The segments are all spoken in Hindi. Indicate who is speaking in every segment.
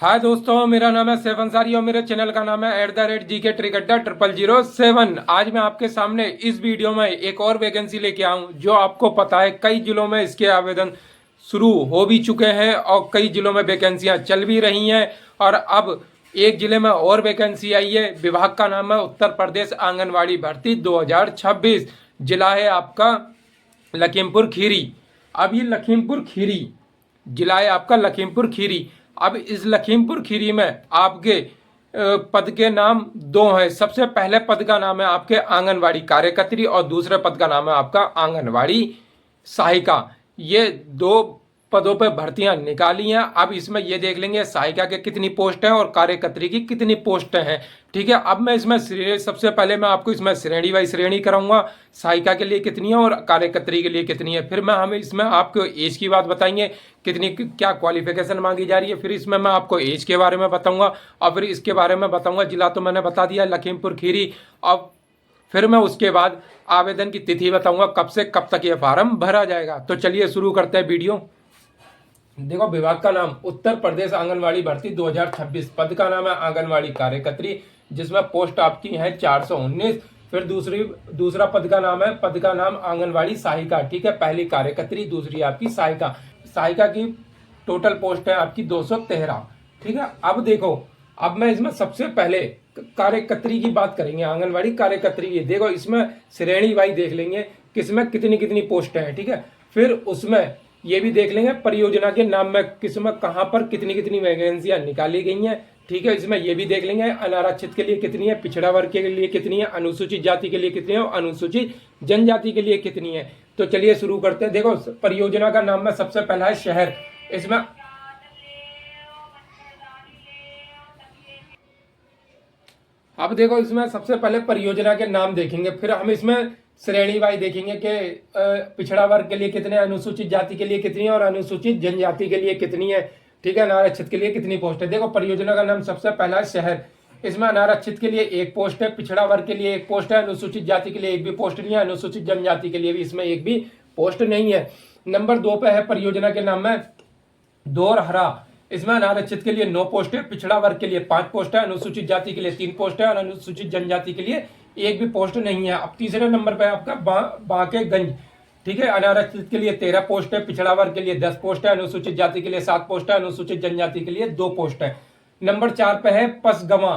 Speaker 1: हाय दोस्तों, मेरा नाम है सैफ अंसारी और मेरे चैनल का नाम है @GK ट्रिकड्डा 0007। आज मैं आपके सामने इस वीडियो में एक और वैकेंसी लेके आऊँ जो आपको पता है कई जिलों में इसके आवेदन शुरू हो भी चुके हैं और कई जिलों में वैकेंसियां चल भी रही हैं। और अब एक जिले में और वैकेंसी आई है। विभाग का नाम है उत्तर प्रदेश आंगनबाड़ी भर्ती 2026। जिला है आपका लखीमपुर खीरी। अब ये लखीमपुर खीरी जिला है आपका लखीमपुर खीरी। अब इस लखीमपुर खीरी में आपके पद के नाम दो हैं। सबसे पहले पद का नाम है आपके आंगनवाड़ी कार्यकर्त्री और दूसरे पद का नाम है आपका आंगनवाड़ी सहायिका। ये दो पदों पर भर्तियां निकाली हैं। अब इसमें ये देख लेंगे सहायिका के कितनी पोस्ट हैं और कार्यकर्त्री की कितनी पोस्टें हैं। ठीक है, अब मैं इसमें सबसे पहले मैं आपको इसमें श्रेणी वाई श्रेणी कराऊंगा। सहायिका के लिए कितनी है और कार्यकर्त्री के लिए कितनी है। फिर मैं हमें इसमें आपको एज की बात बताएंगे, कितनी क्या क्वालिफिकेशन मांगी जा रही है। फिर इसमें मैं आपको एज के बारे में बताऊंगा और फिर इसके बारे में बताऊंगा। जिला तो मैंने बता दिया लखीमपुर खीरी। अब फिर मैं उसके बाद आवेदन की तिथि बताऊंगा, कब से कब तक ये फार्म भरा जाएगा। तो चलिए शुरू करते हैं वीडियो। देखो, विभाग का नाम उत्तर प्रदेश आंगनवाड़ी भर्ती 2026। पद का नाम है आंगनवाड़ी कार्यकर्त्री, जिसमें पोस्ट आपकी है 419। फिर दूसरा पद का नाम आंगनवाड़ी सहायिका। ठीक है, पहली कार्यकर्त्री, दूसरी आपकी सहायिका। सहायिका की टोटल पोस्ट है आपकी 213। ठीक है, अब देखो, अब मैं इसमें सबसे पहले कार्यकर्त्री की बात करेंगे। आंगनवाड़ी कार्यकर्त्री की देखो, इसमें श्रेणी वाई देख लेंगे किसमें कितनी कितनी पोस्ट है। ठीक है, फिर उसमें ये भी देख लेंगे परियोजना के नाम में किसमें कहां पर कितनी कितनी वैकेंसियां निकाली गई हैं। ठीक है, इसमें ये भी देख लेंगे अनारक्षित के लिए कितनी है, पिछड़ा वर्ग के लिए कितनी है, अनुसूचित जाति के लिए कितनी है और अनुसूचित जनजाति के लिए कितनी है। तो चलिए शुरू करते हैं। देखो, परियोजना का नाम में सबसे पहला है शहर। इसमें अब देखो, इसमें सबसे पहले परियोजना के नाम देखेंगे, फिर हम इसमें श्रेणी वाई देखेंगे कि पिछड़ा वर्ग के लिए कितने, अनुसूचित जाति के लिए कितनी है और अनुसूचित जनजाति के लिए कितनी है। ठीक है, अनारक्षित के लिए कितनी पोस्ट है। देखो, परियोजना का नाम सबसे पहला है शहर। इसमें अनारक्षित के लिए एक पोस्ट है, पिछड़ा वर्ग के लिए एक पोस्ट है, अनुसूचित जाति के लिए एक भी पोस्ट नहीं है, अनुसूचित जनजाति के लिए भी इसमें एक भी पोस्ट नहीं है। नंबर 2 पे है परियोजना के नाम में दोरहरा। इसमें अनारक्षित के लिए 9 पोस्ट है, पिछड़ा वर्ग के लिए 5 पोस्ट है, अनुसूचित जाति के लिए 3 पोस्ट है और अनुसूचित जनजाति के लिए एक भी पोस्ट नहीं है। अब तीसरे नंबर पे आपका बांकेगंज। ठीक है, अनारक्षित के लिए 13 पोस्ट है, पिछड़ा वर्ग के लिए 10 पोस्ट है, अनुसूचित जाति के लिए 7 पोस्ट है, अनुसूचित जनजाति के लिए 2 पोस्ट है। नंबर 4 पे है पसगवा।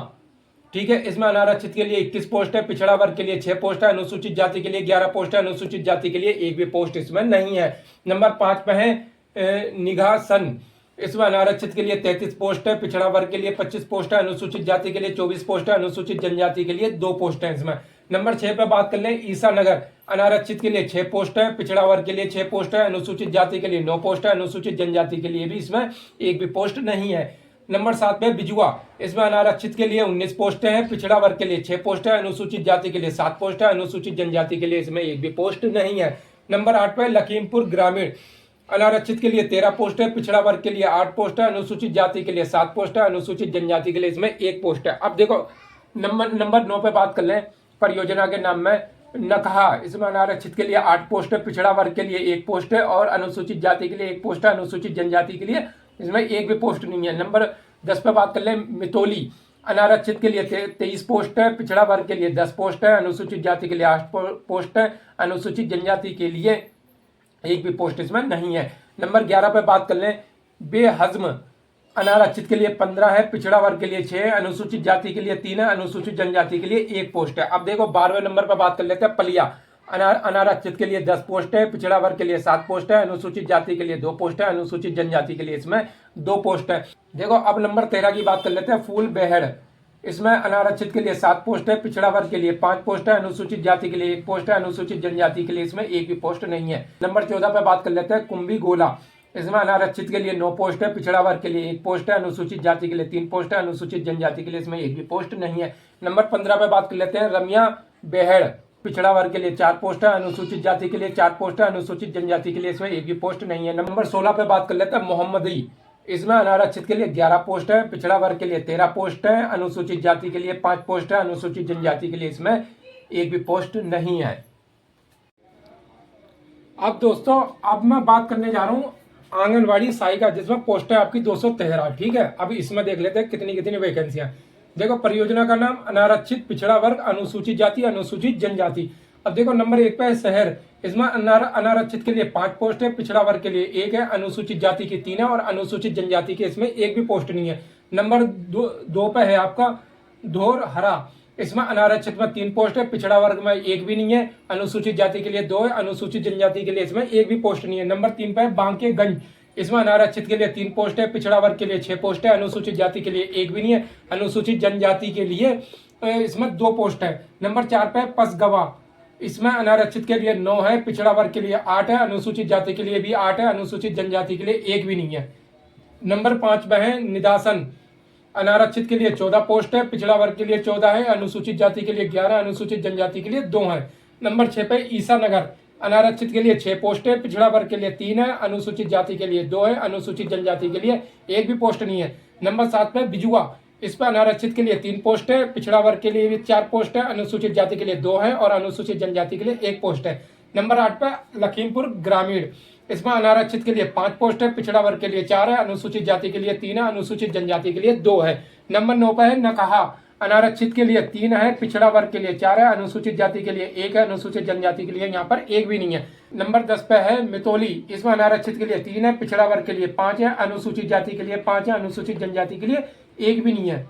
Speaker 1: ठीक है, इसमें अनारक्षित के लिए 21 पोस्ट है, पिछड़ा वर्ग के लिए 6 पोस्ट है, अनुसूचित जाति के लिए 11 पोस्ट है, अनुसूचित जाति के लिए एक भी पोस्ट इसमें नहीं है। नंबर 5 पे है निघासन। इसमें अनारक्षित के लिए 33 पोस्ट है, पिछड़ा वर्ग के लिए 25 पोस्ट है, अनुसूचित जाति के लिए 24 पोस्ट है, अनुसूचित जनजाति के लिए 2 पोस्ट है इसमें। नंबर 6 पे बात कर लें ईसा नगर। अनारक्षित के लिए 6 पोस्ट है, पिछड़ा वर्ग के लिए 6 पोस्ट है, अनुसूचित जाति के लिए 9 पोस्ट है, अनुसूचित जनजाति के लिए भी इसमें एक भी पोस्ट नहीं है। नंबर 7 पे बिजुआ। इसमें अनारक्षित के लिए 19 पोस्ट है, पिछड़ा वर्ग के लिए 6 पोस्ट है, अनुसूचित जाति के लिए 7 पोस्ट है, अनुसूचित जनजाति के लिए इसमें एक भी पोस्ट नहीं है। नंबर 8 पे लखीमपुर ग्रामीण। अनारक्षित के लिए 13 पोस्ट है, पिछड़ा वर्ग के लिए 8 पोस्ट है, अनुसूचित जाति के लिए 7 पोस्ट है, अनुसूचित जनजाति के लिए इसमें 1 पोस्ट है। अब देखो, नंबर 9 पे बात कर लें परियोजना के नाम में नकहा। इसमें अनारक्षित के लिए 8 पोस्ट है, पिछड़ा वर्ग के लिए 1 पोस्ट है और अनुसूचित जाति के लिए 1 पोस्ट है, अनुसूचित जनजाति के लिए इसमें एक भी पोस्ट नहीं है। नंबर 10 पे बात कर लें मितोली। अनारक्षित के लिए 23 पोस्ट है, पिछड़ा वर्ग के लिए 10 पोस्ट है, अनुसूचित जाति के लिए 8 पोस्ट है, अनुसूचित जनजाति के लिए एक भी पोस्ट इसमें नहीं है। नंबर 11 पे बात कर लें बेहजम। अनारक्षित के लिए 15 है, पिछड़ा वर्ग के लिए 6 है, अनुसूचित जाति के लिए 3 है, अनुसूचित जनजाति के लिए 1 पोस्ट है। अब देखो, 12वें नंबर पर बात कर लेते हैं पलिया। अनारक्षित के लिए 10 पोस्ट है, पिछड़ा वर्ग के लिए 7 पोस्ट है, अनुसूचित जाति के लिए 2 पोस्ट है, अनुसूचित जनजाति के लिए इसमें 2 पोस्ट है। देखो, अब नंबर 13 की बात कर लेते हैं फूल बेहड़। इसमें अनारक्षित के लिए 7 पोस्ट है, पिछड़ा वर्ग के लिए 5 पोस्ट है, अनुसूचित जाति के लिए 1 पोस्ट है, अनुसूचित जनजाति के लिए इसमें एक भी पोस्ट नहीं है। नंबर 14 पे बात कर लेते हैं कुंभी गोला। इसमें अनारक्षित के लिए 9 पोस्ट है, पिछड़ा वर्ग के लिए 1 पोस्ट है, अनुसूचित जाति के लिए 3 पोस्ट है, अनुसूचित जनजाति के लिए इसमें एक भी पोस्ट नहीं है। नंबर 15 पे बात कर लेते हैं रमिया बेहड़। पिछड़ा वर्ग के लिए 4 पोस्ट है, अनुसूचित जाति के लिए 4 पोस्ट है, अनुसूचित जनजाति के लिए इसमें एक भी पोस्ट नहीं है। नंबर 16 पे बात कर लेते हैं मोहम्मदी। इसमें अनारक्षित के लिए 11 पोस्ट है, पिछड़ा वर्ग के लिए 13 पोस्ट है, अनुसूचित जाति के लिए 5 पोस्ट है, अनुसूचित जनजाति के लिए इसमें एक भी पोस्ट नहीं है। अब दोस्तों, अब मैं बात करने जा रहा हूं आंगनवाड़ी सहायिका जिसमें पोस्ट है आपकी 213। ठीक है, अब इसमें देख लेते हैं कितनी कितनी वैकेंसियां। देखो परियोजना का नाम अनारक्षित पिछड़ा वर्ग अनुसूचित जाति अनुसूचित जनजाति। अब देखो नंबर 1 पे है शहर, इसमें अनारक्षित के लिए 5 पोस्ट है, पिछड़ा वर्ग के लिए 1 है, अनुसूचित जाति की 3 है और अनुसूचित जनजाति के इसमें 1 भी पोस्ट नहीं है। नंबर 2 पे है आपका धोरहरा, इसमें अनारक्षित में 3 पोस्ट है, पिछड़ा वर्ग में 1 भी नहीं है, अनुसूचित जाति के लिए 2 है, अनुसूचित जनजाति के लिए इसमें 1 भी पोस्ट नहीं है। नंबर 3 पे है बांकेगंज, इसमें अनारक्षित के लिए 3 पोस्ट है, पिछड़ा वर्ग के लिए 6 पोस्ट है, अनुसूचित जाति के लिए 1 भी नहीं है, अनुसूचित जनजाति के लिए इसमें 2 पोस्ट है। नंबर 4 पे पसगवा, इसमें अनारक्षित के लिए 9 है, पिछड़ा वर्ग के लिए 8 है, अनुसूचित जाति के लिए भी 8 है, अनुसूचित जनजाति के लिए 1 भी नहीं है। नंबर 5 पे है निदासन, अनारक्षित के लिए 14 पोस्ट है, पिछड़ा वर्ग के लिए 14 है, अनुसूचित जाति के लिए 11, अनुसूचित जनजाति के लिए 2 है। नंबर 6 पे ईसा नगर, अनारक्षित के लिए 6 पोस्ट है, पिछड़ा वर्ग के लिए 3 है, अनुसूचित जाति के लिए 2 है, अनुसूचित जनजाति के लिए 1 भी पोस्ट नहीं है। नंबर 7 पे बिजुआ, इस पर अनारक्षित के लिए 3 पोस्ट है, पिछड़ा वर्ग के लिए भी 4 पोस्ट है, अनुसूचित जाति के लिए 2 है और अनुसूचित जनजाति के लिए 1 पोस्ट है। नंबर 8 पे लखीमपुर ग्रामीण, इसमें अनारक्षित के लिए 5 पोस्ट है, पिछड़ा वर्ग के लिए 4 है, अनुसूचित जाति के लिए 3 है, अनुसूचित जनजाति के लिए 2 है। नंबर 9 पे है नकहा, अनारक्षित के लिए 3 है, पिछड़ा वर्ग के लिए 4 है, अनुसूचित जाति के लिए 1 है, अनुसूचित जनजाति के लिए यहाँ पर 1 भी नहीं है। नंबर 10 पे है मितौली, इसमें अनारक्षित के लिए 3 है, पिछड़ा वर्ग के लिए 5 है, अनुसूचित जाति के लिए 5 है, अनुसूचित जनजाति के लिए 1 भी नहीं है।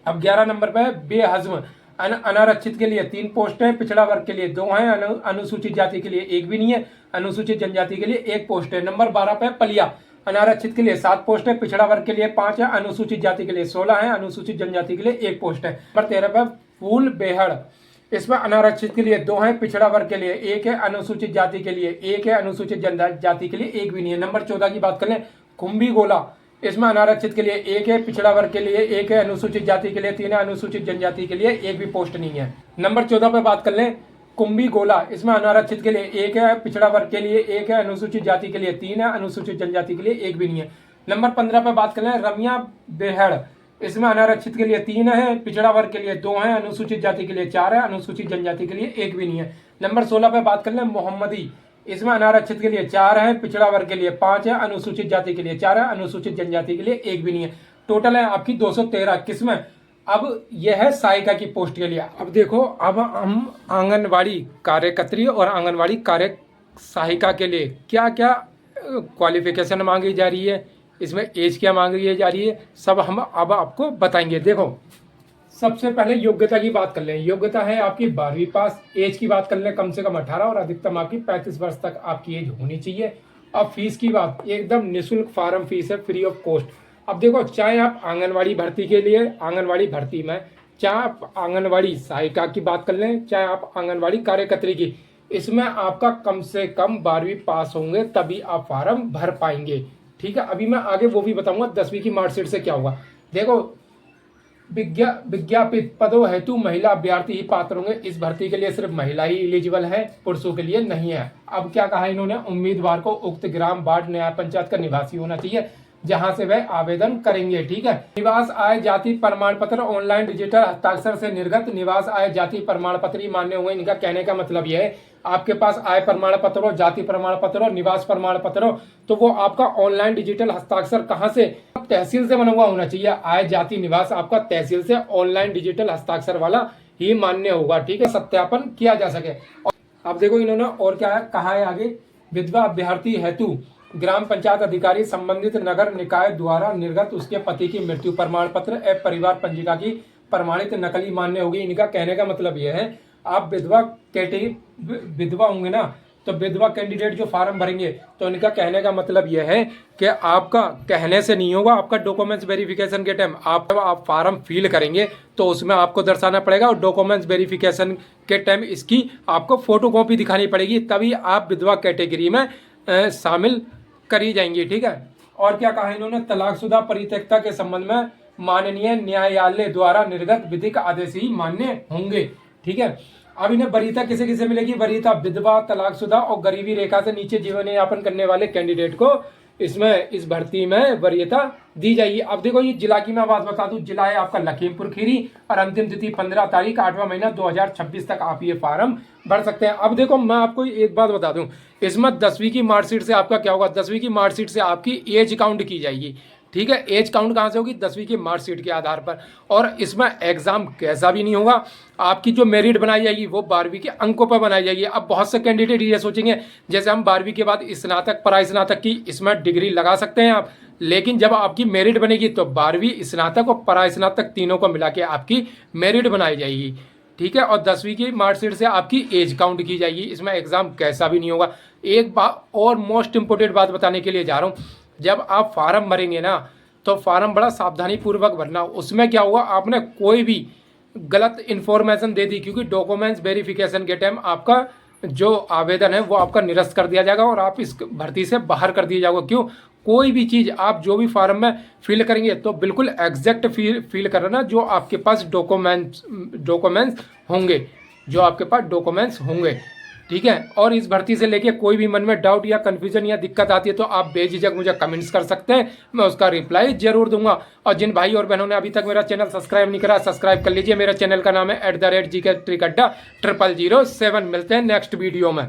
Speaker 1: अब 11 नंबर पे है बेहजम, अनारक्षित के लिए 3 पोस्ट है, पिछड़ा वर्ग के लिए 2 है, अनुसूचित जाति के लिए 1 भी नहीं है, अनुसूचित जनजाति के लिए 1 पोस्ट है। नंबर 12 पे पलिया, अनारक्षित के लिए 7 पोस्ट है, पिछड़ा वर्ग के लिए 5 है, अनुसूचित जाति के लिए 16 है, अनुसूचित जनजाति के लिए 1 पोस्ट है। नंबर 13 पे फूल बेहड़, इसमें अनारक्षित के लिए 2 है, पिछड़ा वर्ग के लिए 1 है, अनुसूचित जाति के लिए 1 है, अनुसूचित जनजाति के लिए 1 भी नहीं है। नंबर 14 की बात करें कुंभी गोला, इसमें अनारक्षित के लिए 1 है, पिछड़ा वर्ग के लिए 1 है, अनुसूचित जाति के लिए 3 है, अनुसूचित जनजाति के लिए 1 भी पोस्ट नहीं है। नंबर 14 पे बात कर लें कुंभी गोला, इसमें अनारक्षित के लिए 1 है, पिछड़ा वर्ग के लिए 1 है, अनुसूचित जाति के लिए 3 है, अनुसूचित जनजाति के लिए 1 भी नहीं है। नंबर 15 पे बात कर लें रमिया बेहड़, इसमें अनारक्षित के लिए 3 है, पिछड़ा वर्ग के लिए 2 है, अनुसूचित जाति के लिए 4 है, अनुसूचित जनजाति के लिए 1 भी नहीं है। नंबर 16 पे बात कर लें मोहम्मदी, इसमें अनारक्षित के लिए 4 है, पिछड़ा वर्ग के लिए 5 है, अनुसूचित जाति के लिए 4 है, अनुसूचित जनजाति के लिए 1 भी नहीं है। टोटल है आपकी 213 किस्में। अब यह है सहायिका की पोस्ट के लिए। अब देखो, अब हम आंगनवाड़ी कार्यकर्त्री और आंगनवाड़ी कार्य सहायिका के लिए क्या क्या क्वालिफिकेशन मांगी जा रही है, इसमें एज क्या मांगी जा रही है, सब हम अब आपको बताएंगे। देखो सबसे पहले योग्यता की बात कर लें। योग्यता है आपकी 12वीं पास। एज की बात कर लें, कम से कम 18 और अधिकतम आपकी 35 वर्ष तक आपकी एज होनी चाहिए। अब फीस की बात, एकदम निःशुल्क फार्म फीस है, फ्री ऑफ कॉस्ट। अब देखो, चाहे आप आंगनवाड़ी भर्ती के लिए आंगनवाड़ी भर्ती में, चाहे आप आंगनवाड़ी सहायिका की बात कर लें, चाहे आप आंगनवाड़ी कार्यकर्त्री की, इसमें आपका कम से कम 12वीं पास होंगे तभी आप फार्म भर पाएंगे। ठीक है, अभी मैं आगे वो भी बताऊंगा 10वीं की मार्कशीट से क्या होगा। देखो, विज्ञापित पदों हेतु महिला अभ्यर्थी ही पात्र होंगे। इस भर्ती के लिए सिर्फ महिला ही एलिजिबल है, पुरुषों के लिए नहीं है। अब क्या कहा इन्होंने, उम्मीदवार को उक्त ग्राम वार्ड न्याय पंचायत का निवासी होना चाहिए जहां से वह आवेदन करेंगे। ठीक है, निवास आय जाति प्रमाण पत्र ऑनलाइन डिजिटल हस्ताक्षर से निर्गत निवास आय जाति प्रमाण पत्र ही मान्य होंगे। इनका कहने का मतलब यह है, आपके पास आय प्रमाण पत्र हो, जाति प्रमाण पत्र हो, निवास प्रमाण पत्र हो, तो वो आपका ऑनलाइन डिजिटल हस्ताक्षर कहाँ से, तहसील से बना हुआ होना चाहिए। आय जाति निवास आपका तहसील से ऑनलाइन डिजिटल हस्ताक्षर वाला ही मान्य होगा। ठीक है, सत्यापन किया जा सके। अब देखो इन्होंने और क्या कहा है आगे, विधवा अभ्यर्थी हेतु ग्राम पंचायत अधिकारी संबंधित नगर निकाय द्वारा निर्गत उसके पति की मृत्यु प्रमाण पत्र एवं परिवार पंजिका की प्रमाणित नकली मान्य होगी। इनका कहने का मतलब यह है, आप विधवा होंगे ना, तो विधवा कैंडिडेट जो फार्म भरेंगे, तो इनका कहने का मतलब यह है कि आपका कहने से नहीं होगा, आपका डॉक्यूमेंट्स वेरिफिकेशन के टाइम आप फार्म फिल करेंगे तो उसमें आपको दर्शाना पड़ेगा, और डॉक्यूमेंट्स वेरिफिकेशन के टाइम इसकी आपको फोटोकॉपी दिखानी पड़ेगी, तभी आप विधवा कैटेगरी में शामिल करी जाएंगी। ठीक है, और क्या कहा इन्होंने, तलाकशुदा परित्यक्ता के संबंध में माननीय न्यायालय द्वारा निर्गत विधिक आदेश ही मान्य होंगे। ठीक है, अब इन्हें वरीयता किसे किसे मिलेगी, वरीयता विधवा, तलाकशुदा और गरीबी रेखा से नीचे जीवन यापन करने वाले कैंडिडेट को इसमें इस भर्ती में वरीयता दी जाएगी। अब देखो ये जिला की मैं बात बता दूं, जिला है आपका लखीमपुर खीरी और अंतिम तिथि 15 तारीख 8वां महीना 2026 तक आप ये फार्म भर सकते हैं। अब देखो मैं आपको एक बात बता दूं, इसमें 10वीं की मार्कशीट से आपका क्या होगा, 10वीं की मार्कशीट से आपकी एज काउंट की जाएगी। ठीक है, एज काउंट कहाँ से होगी, 10वीं की मार्कशीट के आधार पर। और इसमें एग्जाम कैसा भी नहीं होगा, आपकी जो मेरिट बनाई जाएगी वो 12वीं के अंकों पर बनाई जाएगी। अब बहुत से कैंडिडेट ये सोचेंगे जैसे हम 12वीं के बाद स्नातक पराई स्नातक की इसमें डिग्री लगा सकते हैं आप, लेकिन जब आपकी मेरिट बनेगी तो 12वीं स्नातक और पराई स्नातक तीनों को मिला के आपकी मेरिट बनाई जाएगी। ठीक है, और 10वीं की मार्कशीट से आपकी एज काउंट की जाएगी। इसमें एग्जाम कैसा भी नहीं होगा। एक बात और मोस्ट इंपोर्टेंट बात बताने के लिए जा रहा हूँ, जब आप फार्म भरेंगे ना तो फार्म बड़ा सावधानी पूर्वक भरना। उसमें क्या हुआ, आपने कोई भी गलत इन्फॉर्मेशन दे दी, क्योंकि डॉक्यूमेंट्स वेरिफिकेशन के टाइम आपका जो आवेदन है वो आपका निरस्त कर दिया जाएगा और आप इस भर्ती से बाहर कर दिया जाएगा। क्यों, कोई भी चीज़ आप जो भी फार्म में फिल करेंगे तो बिल्कुल एग्जैक्ट फिल करना जो आपके पास डॉक्यूमेंट्स होंगे, जो आपके पास डॉक्यूमेंट्स होंगे। ठीक है, और इस भर्ती से लेके कोई भी मन में डाउट या कन्फ्यूजन या दिक्कत आती है तो आप बेझिझक मुझे कमेंट्स कर सकते हैं, मैं उसका रिप्लाई जरूर दूंगा। और जिन भाई और बहनों ने अभी तक मेरा चैनल सब्सक्राइब नहीं करा, सब्सक्राइब कर लीजिए। मेरा चैनल का नाम है @GK Trick Adda 0007। मिलते हैं नेक्स्ट वीडियो में।